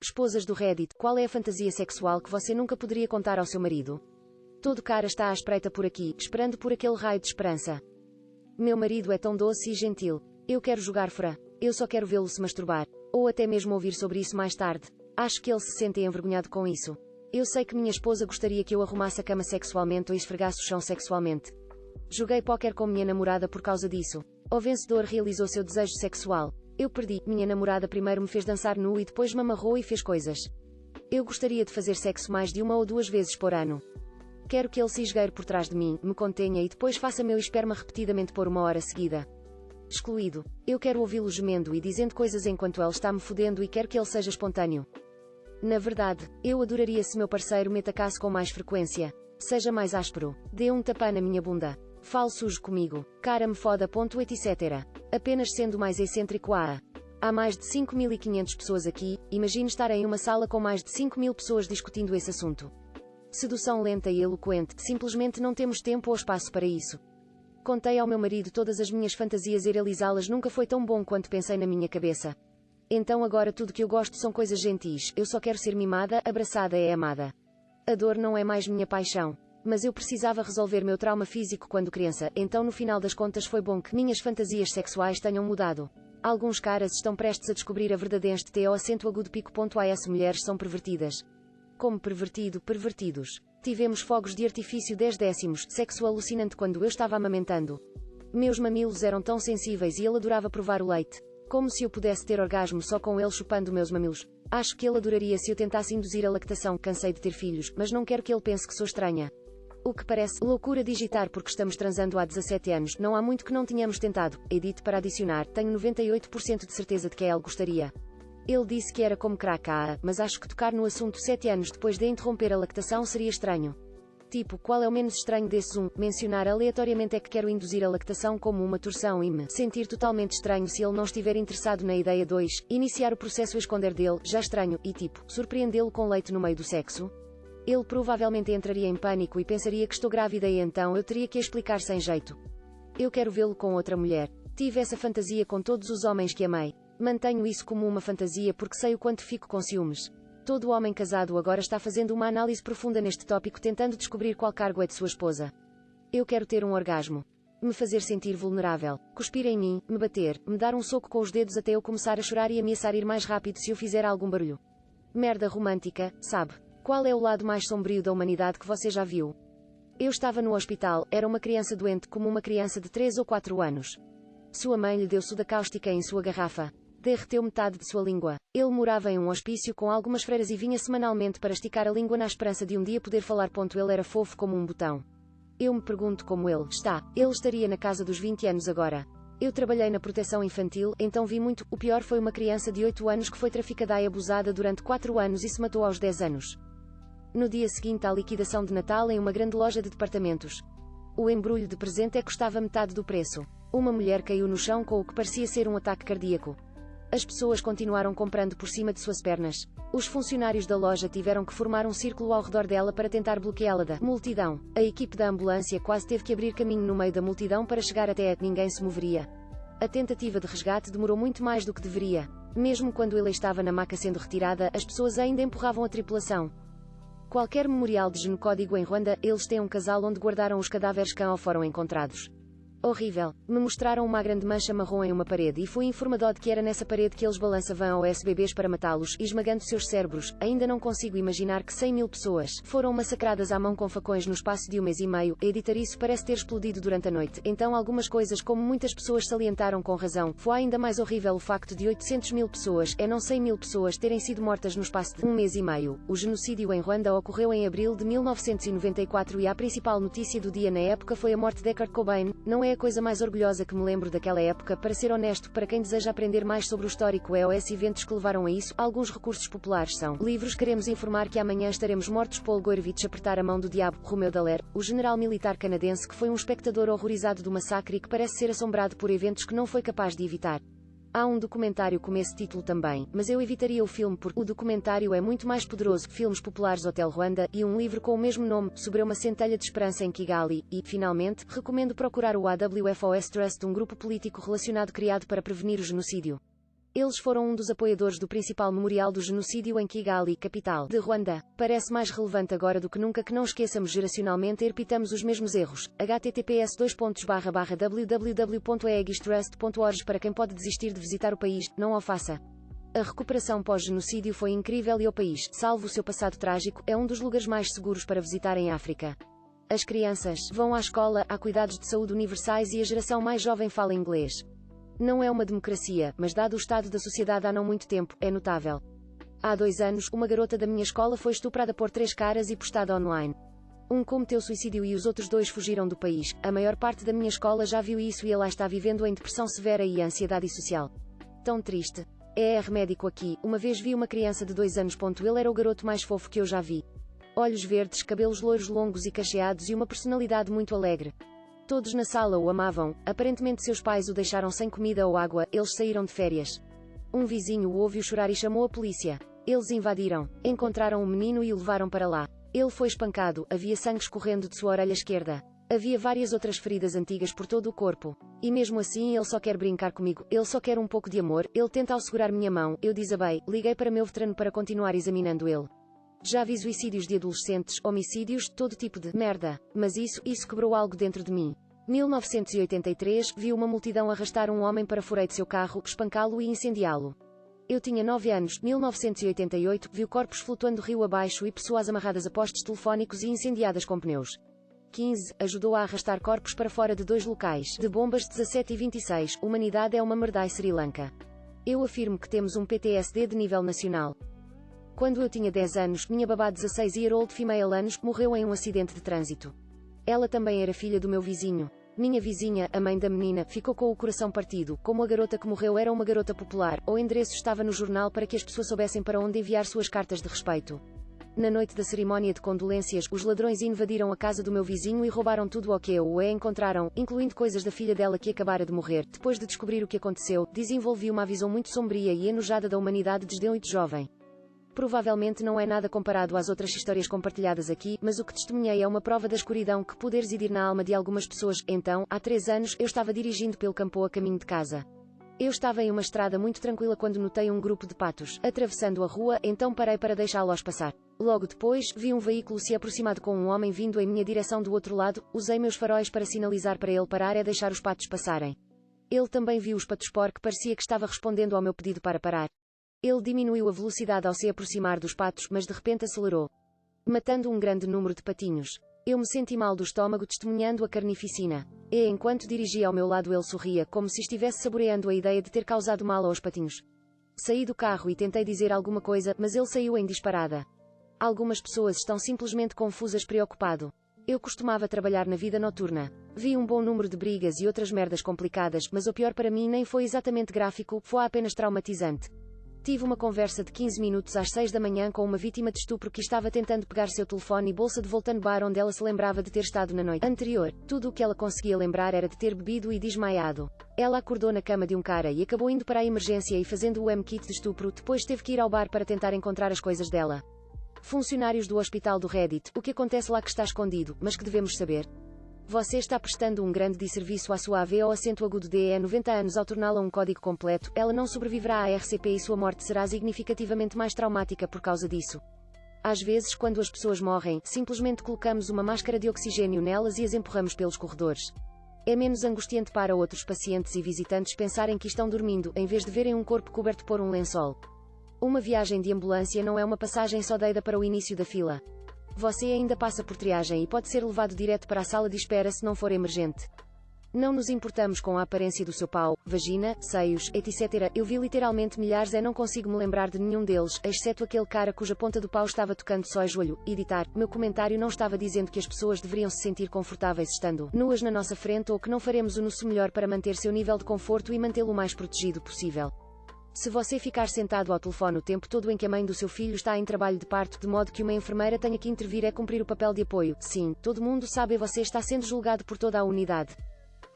Esposas do Reddit, qual é a fantasia sexual que você nunca poderia contar ao seu marido? Todo cara está à espreita por aqui, esperando por aquele raio de esperança. Meu marido é tão doce e gentil. Eu quero jogar fora. Eu só quero vê-lo se masturbar. Ou até mesmo ouvir sobre isso mais tarde. Acho que ele se sente envergonhado com isso. Eu sei que minha esposa gostaria que eu arrumasse a cama sexualmente ou esfregasse o chão sexualmente. Joguei póquer com minha namorada por causa disso. O vencedor realizou seu desejo sexual. Eu perdi. Minha namorada primeiro me fez dançar nu e depois me amarrou e fez coisas. Eu gostaria de fazer sexo mais de 1 ou 2 vezes por ano. Quero que ele se esgueire por trás de mim, me contenha e depois faça meu esperma repetidamente por 1 hora seguida. Excluído. Eu quero ouvi-lo gemendo e dizendo coisas enquanto ele está me fodendo e quero que ele seja espontâneo. Na verdade, eu adoraria se meu parceiro me atacasse com mais frequência. Seja mais áspero. Dê um tapa na minha bunda. Fale sujo comigo. Cara me foda. Etc. Apenas sendo mais excêntrico. Há mais de 5.500 pessoas aqui, imagine estar em uma sala com mais de 5.000 pessoas discutindo esse assunto. Sedução lenta e eloquente, simplesmente não temos tempo ou espaço para isso. Contei ao meu marido todas as minhas fantasias e realizá-las nunca foi tão bom quanto pensei na minha cabeça. Então agora tudo que eu gosto são coisas gentis, eu só quero ser mimada, abraçada e amada. A dor não é mais minha paixão. Mas eu precisava resolver meu trauma físico quando criança, então no final das contas foi bom que minhas fantasias sexuais tenham mudado. Alguns caras estão prestes a descobrir a verdadeira TO_pico.as mulheres são pervertidas. Como pervertidos. Tivemos fogos de artifício 10 décimos, sexo alucinante quando eu estava amamentando. Meus mamilos eram tão sensíveis e ele adorava provar o leite. Como se eu pudesse ter orgasmo só com ele chupando meus mamilos. Acho que ele adoraria se eu tentasse induzir a lactação. Cansei de ter filhos, mas não quero que ele pense que sou estranha. O que parece loucura digitar porque estamos transando há 17 anos, não há muito que não tínhamos tentado. Edite para adicionar, tenho 98% de certeza de que ele gostaria. Ele disse que era como crack, mas acho que tocar no assunto 7 anos depois de interromper a lactação seria estranho. Tipo, qual é o menos estranho desses? Mencionar aleatoriamente é que quero induzir a lactação como uma torção e me sentir totalmente estranho se ele não estiver interessado na ideia. 2. Iniciar o processo a esconder dele, já estranho, e tipo, surpreendê-lo com leite no meio do sexo. Ele provavelmente entraria em pânico e pensaria que estou grávida e então eu teria que explicar sem jeito. Eu quero vê-lo com outra mulher. Tive essa fantasia com todos os homens que amei. Mantenho isso como uma fantasia porque sei o quanto fico com ciúmes. Todo homem casado agora está fazendo uma análise profunda neste tópico tentando descobrir qual cargo é de sua esposa. Eu quero ter um orgasmo. Me fazer sentir vulnerável. Cuspir em mim, me bater, me dar um soco com os dedos até eu começar a chorar e ameaçar ir mais rápido se eu fizer algum barulho. Merda romântica, sabe? Qual é o lado mais sombrio da humanidade que você já viu? Eu estava no hospital, era uma criança doente como uma criança de 3 ou 4 anos. Sua mãe lhe deu soda cáustica em sua garrafa. Derreteu metade de sua língua. Ele morava em um hospício com algumas freiras e vinha semanalmente para esticar a língua na esperança de um dia poder falar. Ele era fofo como um botão. Eu me pergunto como ele está. Ele estaria na casa dos 20 anos agora. Eu trabalhei na proteção infantil, então vi muito. O pior foi uma criança de 8 anos que foi traficada e abusada durante 4 anos e se matou aos 10 anos. No dia seguinte à liquidação de Natal em uma grande loja de departamentos. O embrulho de presente custava metade do preço. Uma mulher caiu no chão com o que parecia ser um ataque cardíaco. As pessoas continuaram comprando por cima de suas pernas. Os funcionários da loja tiveram que formar um círculo ao redor dela para tentar bloqueá-la da multidão. A equipe da ambulância quase teve que abrir caminho no meio da multidão para chegar até ninguém se moveria. A tentativa de resgate demorou muito mais do que deveria. Mesmo quando ele estava na maca sendo retirada, as pessoas ainda empurravam a tripulação. Qualquer memorial de genocódigo em Ruanda, eles têm um casal onde guardaram os cadáveres que foram encontrados. Horrível. Me mostraram uma grande mancha marrom em uma parede e fui informado de que era nessa parede que eles balançavam os bebês para matá-los, esmagando seus cérebros. Ainda não consigo imaginar que 100.000 pessoas foram massacradas à mão com facões no espaço de 1 mês e meio. Editar isso parece ter explodido durante a noite. Então algumas coisas como muitas pessoas salientaram com razão. Foi ainda mais horrível o facto de 800.000 pessoas, não 100.000 pessoas, terem sido mortas no espaço de 1 mês e meio. O genocídio em Ruanda ocorreu em abril de 1994 e a principal notícia do dia na época foi a morte de Kurt Cobain. Não é a coisa mais orgulhosa que me lembro daquela época, para ser honesto. Para quem deseja aprender mais sobre o histórico os eventos que levaram a isso, alguns recursos populares são livros. Queremos informar que amanhã estaremos mortos. Paul Goerevich apertar a mão do diabo. Romeu Dallaire, o general militar canadense que foi um espectador horrorizado do massacre e que parece ser assombrado por eventos que não foi capaz de evitar. Há um documentário com esse título também, mas eu evitaria o filme porque o documentário é muito mais poderoso. Filmes populares Hotel Ruanda, e um livro com o mesmo nome, sobre uma centelha de esperança em Kigali, e, finalmente, recomendo procurar o AWFOS Trust, um grupo político relacionado criado para prevenir o genocídio. Eles foram um dos apoiadores do principal memorial do genocídio em Kigali, capital de Ruanda. Parece mais relevante agora do que nunca que não esqueçamos geracionalmente e repitamos os mesmos erros. https://www.egistrust.org. Para quem pode desistir de visitar o país, não o faça. A recuperação pós-genocídio foi incrível e o país, salvo o seu passado trágico, é um dos lugares mais seguros para visitar em África. As crianças vão à escola, há cuidados de saúde universais e a geração mais jovem fala inglês. Não é uma democracia, mas dado o estado da sociedade há não muito tempo, é notável. Há 2 anos, uma garota da minha escola foi estuprada por 3 caras e postada online. Um cometeu suicídio e os outros 2 fugiram do país. A maior parte da minha escola já viu isso e ela está vivendo em depressão severa e ansiedade social. Tão triste. Médico aqui, uma vez vi uma criança de 2 anos. Ele era o garoto mais fofo que eu já vi. Olhos verdes, cabelos loiros longos e cacheados e uma personalidade muito alegre. Todos na sala o amavam, aparentemente seus pais o deixaram sem comida ou água, eles saíram de férias. Um vizinho o ouviu chorar e chamou a polícia. Eles invadiram, encontraram o menino e o levaram para lá. Ele foi espancado, havia sangue escorrendo de sua orelha esquerda. Havia várias outras feridas antigas por todo o corpo. E mesmo assim ele só quer brincar comigo, ele só quer um pouco de amor, ele tenta ao segurar minha mão, eu desabei, liguei para meu veterano para continuar examinando ele. Já vi suicídios de adolescentes, homicídios, todo tipo de merda. Mas isso quebrou algo dentro de mim. 1983, vi uma multidão arrastar um homem para fora de seu carro, espancá-lo e incendiá-lo. Eu tinha 9 anos. 1988, vi corpos flutuando rio abaixo e pessoas amarradas a postes telefónicos e incendiadas com pneus. 15, ajudou a arrastar corpos para fora de 2 locais de bombas. 17 e 26, humanidade é uma merda. Sri Lanka. Eu afirmo que temos um PTSD de nível nacional. Quando eu tinha 10 anos, minha babá 16-year-old female anos, morreu em um acidente de trânsito. Ela também era filha do meu vizinho. Minha vizinha, a mãe da menina, ficou com o coração partido, como a garota que morreu era uma garota popular, o endereço estava no jornal para que as pessoas soubessem para onde enviar suas cartas de respeito. Na noite da cerimónia de condolências, os ladrões invadiram a casa do meu vizinho e roubaram tudo o que encontraram, incluindo coisas da filha dela que acabara de morrer. Depois de descobrir o que aconteceu, desenvolvi uma visão muito sombria e enojada da humanidade desde muito jovem. Provavelmente não é nada comparado às outras histórias compartilhadas aqui, mas o que testemunhei é uma prova da escuridão que pode residir na alma de algumas pessoas. Então, há 3 anos, eu estava dirigindo pelo campo a caminho de casa. Eu estava em uma estrada muito tranquila quando notei um grupo de patos atravessando a rua, então parei para deixá-los passar. Logo depois, vi um veículo se aproximar com um homem vindo em minha direção do outro lado, usei meus faróis para sinalizar para ele parar e deixar os patos passarem. Ele também viu os patos porque parecia que estava respondendo ao meu pedido para parar. Ele diminuiu a velocidade ao se aproximar dos patos, mas de repente acelerou, matando um grande número de patinhos. Eu me senti mal do estômago testemunhando a carnificina. E enquanto dirigia ao meu lado ele sorria, como se estivesse saboreando a ideia de ter causado mal aos patinhos. Saí do carro e tentei dizer alguma coisa, mas ele saiu em disparada. Algumas pessoas estão simplesmente confusas, preocupado. Eu costumava trabalhar na vida noturna. Vi um bom número de brigas e outras merdas complicadas, mas o pior para mim nem foi exatamente gráfico, foi apenas traumatizante. Tive uma conversa de 15 minutos às 6 da manhã com uma vítima de estupro que estava tentando pegar seu telefone e bolsa de volta no bar onde ela se lembrava de ter estado na noite anterior. Tudo o que ela conseguia lembrar era de ter bebido e desmaiado. Ela acordou na cama de um cara e acabou indo para a emergência e fazendo o M-kit de estupro, depois teve que ir ao bar para tentar encontrar as coisas dela. Funcionários do hospital do Reddit, o que acontece lá que está escondido, mas que devemos saber? Você está prestando um grande desserviço à sua AV ou acento agudo de 90 anos ao torná-la um código completo, ela não sobreviverá à RCP e sua morte será significativamente mais traumática por causa disso. Às vezes, quando as pessoas morrem, simplesmente colocamos uma máscara de oxigênio nelas e as empurramos pelos corredores. É menos angustiante para outros pacientes e visitantes pensarem que estão dormindo, em vez de verem um corpo coberto por um lençol. Uma viagem de ambulância não é uma passagem só deida para o início da fila. Você ainda passa por triagem e pode ser levado direto para a sala de espera se não for emergente. Não nos importamos com a aparência do seu pau, vagina, seios, etc. Eu vi literalmente milhares e não consigo me lembrar de nenhum deles, exceto aquele cara cuja ponta do pau estava tocando só o joelho. Editar. Meu comentário não estava dizendo que as pessoas deveriam se sentir confortáveis estando nuas na nossa frente ou que não faremos o nosso melhor para manter seu nível de conforto e mantê-lo o mais protegido possível. Se você ficar sentado ao telefone o tempo todo em que a mãe do seu filho está em trabalho de parto de modo que uma enfermeira tenha que intervir cumprir o papel de apoio, sim, todo mundo sabe e você está sendo julgado por toda a unidade.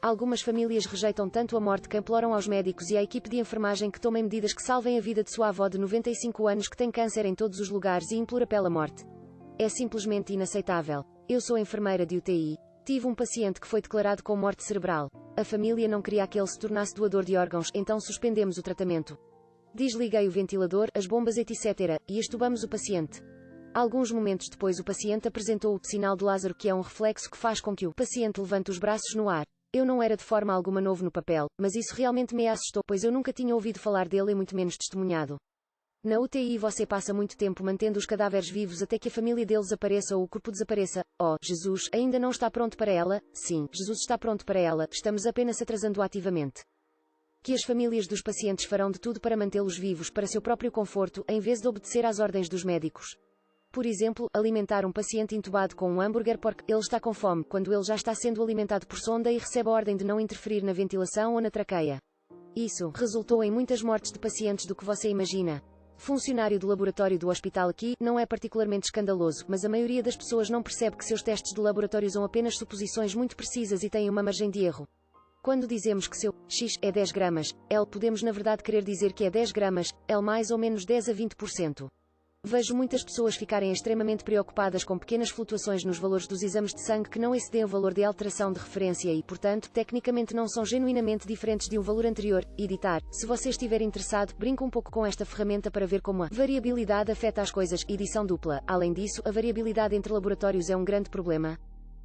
Algumas famílias rejeitam tanto a morte que imploram aos médicos e à equipe de enfermagem que tomem medidas que salvem a vida de sua avó de 95 anos que tem câncer em todos os lugares e implora pela morte. É simplesmente inaceitável. Eu sou enfermeira de UTI. Tive um paciente que foi declarado com morte cerebral. A família não queria que ele se tornasse doador de órgãos, então suspendemos o tratamento. Desliguei o ventilador, as bombas etc. e estubamos o paciente. Alguns momentos depois o paciente apresentou o sinal de Lázaro, que é um reflexo que faz com que o paciente levante os braços no ar. Eu não era de forma alguma novo no papel, mas isso realmente me assustou, pois eu nunca tinha ouvido falar dele e muito menos testemunhado. Na UTI você passa muito tempo mantendo os cadáveres vivos até que a família deles apareça ou o corpo desapareça. Oh, Jesus, ainda não está pronto para ela? Sim, Jesus está pronto para ela, estamos apenas atrasando ativamente. Que as famílias dos pacientes farão de tudo para mantê-los vivos para seu próprio conforto, em vez de obedecer às ordens dos médicos. Por exemplo, alimentar um paciente entubado com um hambúrguer porque ele está com fome, quando ele já está sendo alimentado por sonda e recebe a ordem de não interferir na ventilação ou na traqueia. Isso resultou em muitas mortes de pacientes do que você imagina. Funcionário do laboratório do hospital aqui, não é particularmente escandaloso, mas a maioria das pessoas não percebe que seus testes de laboratório são apenas suposições muito precisas e têm uma margem de erro. Quando dizemos que seu X é 10 gramas, L podemos na verdade querer dizer que é 10 gramas, L mais ou menos 10 a 20%. Vejo muitas pessoas ficarem extremamente preocupadas com pequenas flutuações nos valores dos exames de sangue que não excedem o valor de alteração de referência e, portanto, tecnicamente não são genuinamente diferentes de um valor anterior. Editar. Se você estiver interessado, brinque um pouco com esta ferramenta para ver como a variabilidade afeta as coisas. Edição dupla. Além disso, a variabilidade entre laboratórios é um grande problema.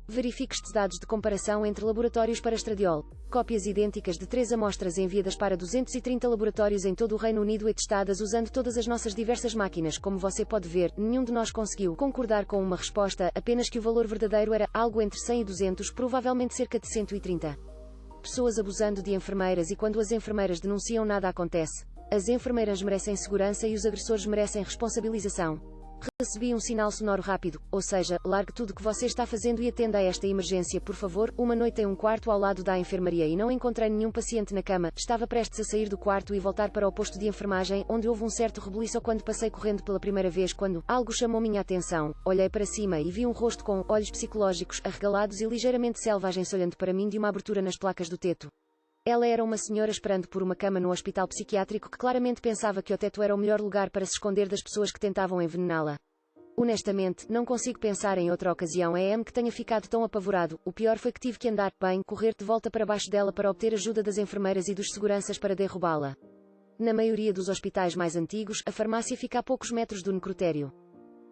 Verifique estes dados de comparação entre laboratórios para estradiol. Cópias idênticas de 3 amostras enviadas para 230 laboratórios em todo o Reino Unido e testadas usando todas as nossas diversas máquinas. Como você pode ver, nenhum de nós conseguiu concordar com uma resposta, apenas que o valor verdadeiro era algo entre 100 e 200, provavelmente cerca de 130. Pessoas abusando de enfermeiras e quando as enfermeiras denunciam nada acontece. As enfermeiras merecem segurança e os agressores merecem responsabilização. Recebi um sinal sonoro rápido, ou seja, largue tudo o que você está fazendo e atenda a esta emergência, por favor. Uma noite em um quarto ao lado da enfermaria e não encontrei nenhum paciente na cama. Estava prestes a sair do quarto e voltar para o posto de enfermagem, onde houve um certo rebuliço quando passei correndo pela primeira vez quando algo chamou minha atenção. Olhei para cima e vi um rosto com olhos psicológicos, arregalados e ligeiramente selvagens olhando para mim de uma abertura nas placas do teto. Ela era uma senhora esperando por uma cama no hospital psiquiátrico que claramente pensava que o teto era o melhor lugar para se esconder das pessoas que tentavam envenená-la. Honestamente, não consigo pensar em outra ocasião que tenha ficado tão apavorado. O pior foi que tive que andar, correr de volta para baixo dela para obter ajuda das enfermeiras e dos seguranças para derrubá-la. Na maioria dos hospitais mais antigos, a farmácia fica a poucos metros do necrotério.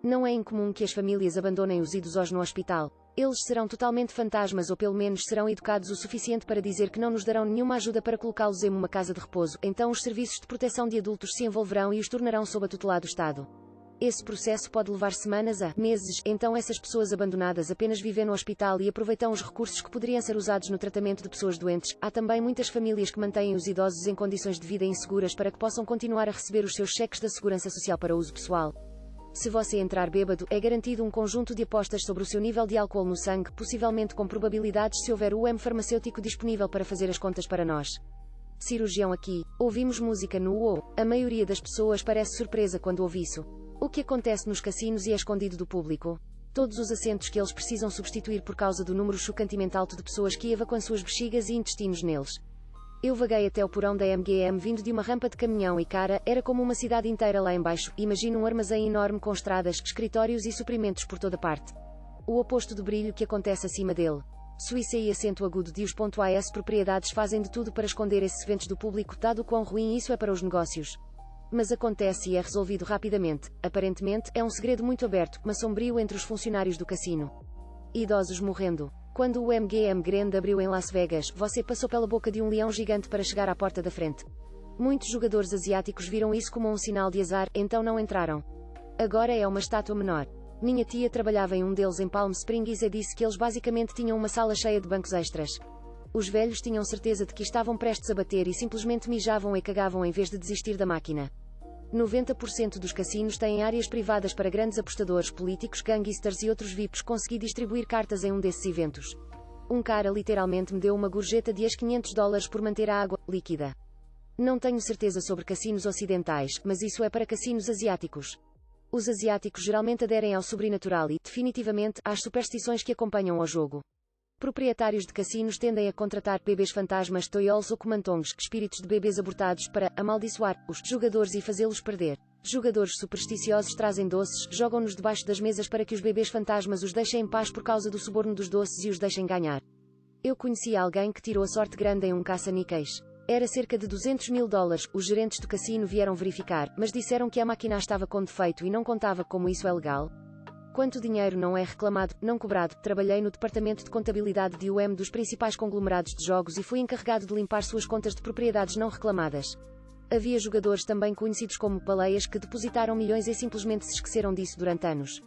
Não é incomum que as famílias abandonem os idosos no hospital. Eles serão totalmente fantasmas ou pelo menos serão educados o suficiente para dizer que não nos darão nenhuma ajuda para colocá-los em uma casa de repouso. Então os serviços de proteção de adultos se envolverão e os tornarão sob a tutela do Estado. Esse processo pode levar semanas a meses, então essas pessoas abandonadas apenas vivem no hospital e aproveitam os recursos que poderiam ser usados no tratamento de pessoas doentes. Há também muitas famílias que mantêm os idosos em condições de vida inseguras para que possam continuar a receber os seus cheques da Segurança Social para uso pessoal. Se você entrar bêbado, é garantido um conjunto de apostas sobre o seu nível de álcool no sangue, possivelmente com probabilidades se houver farmacêutico disponível para fazer as contas para nós. Cirurgião aqui. Ouvimos música no UO. A maioria das pessoas parece surpresa quando ouve isso. O que acontece nos cassinos e é escondido do público? Todos os assentos que eles precisam substituir por causa do número chocantemente alto de pessoas que evacuam suas bexigas e intestinos neles. Eu vaguei até o porão da MGM vindo de uma rampa de caminhão e cara, era como uma cidade inteira lá embaixo. Imagina um armazém enorme com estradas, escritórios e suprimentos por toda parte. O oposto do brilho que acontece acima dele. Suíça e acento agudo de os.as propriedades fazem de tudo para esconder esses eventos do público, dado quão ruim isso é para os negócios. Mas acontece e é resolvido rapidamente. Aparentemente, é um segredo muito aberto, mas sombrio entre os funcionários do cassino. Idosos morrendo. Quando o MGM Grand abriu em Las Vegas, você passou pela boca de um leão gigante para chegar à porta da frente. Muitos jogadores asiáticos viram isso como um sinal de azar, então não entraram. Agora é uma estátua menor. Minha tia trabalhava em um deles em Palm Springs e disse que eles basicamente tinham uma sala cheia de bancos extras. Os velhos tinham certeza de que estavam prestes a bater e simplesmente mijavam e cagavam em vez de desistir da máquina. 90% dos cassinos têm áreas privadas para grandes apostadores, políticos, gangsters e outros VIPs. Consegui distribuir cartas em um desses eventos. Um cara literalmente me deu uma gorjeta de $500 por manter a água líquida. Não tenho certeza sobre cassinos ocidentais, mas isso é para cassinos asiáticos. Os asiáticos geralmente aderem ao sobrenatural e, definitivamente, às superstições que acompanham ao jogo. Proprietários de cassinos tendem a contratar bebês fantasmas, toyols ou comantongs, espíritos de bebês abortados, para amaldiçoar os jogadores e fazê-los perder. Jogadores supersticiosos trazem doces, jogam-nos debaixo das mesas para que os bebês fantasmas os deixem em paz por causa do suborno dos doces e os deixem ganhar. Eu conheci alguém que tirou a sorte grande em um caça-níqueis. Era cerca de 200 mil dólares. Os gerentes do cassino vieram verificar, mas disseram que a máquina estava com defeito e não contava. Como isso é legal? Quanto dinheiro não é reclamado, não cobrado? Trabalhei no departamento de contabilidade de um dos principais conglomerados de jogos e fui encarregado de limpar suas contas de propriedades não reclamadas. Havia jogadores também conhecidos como baleias que depositaram milhões e simplesmente se esqueceram disso durante anos.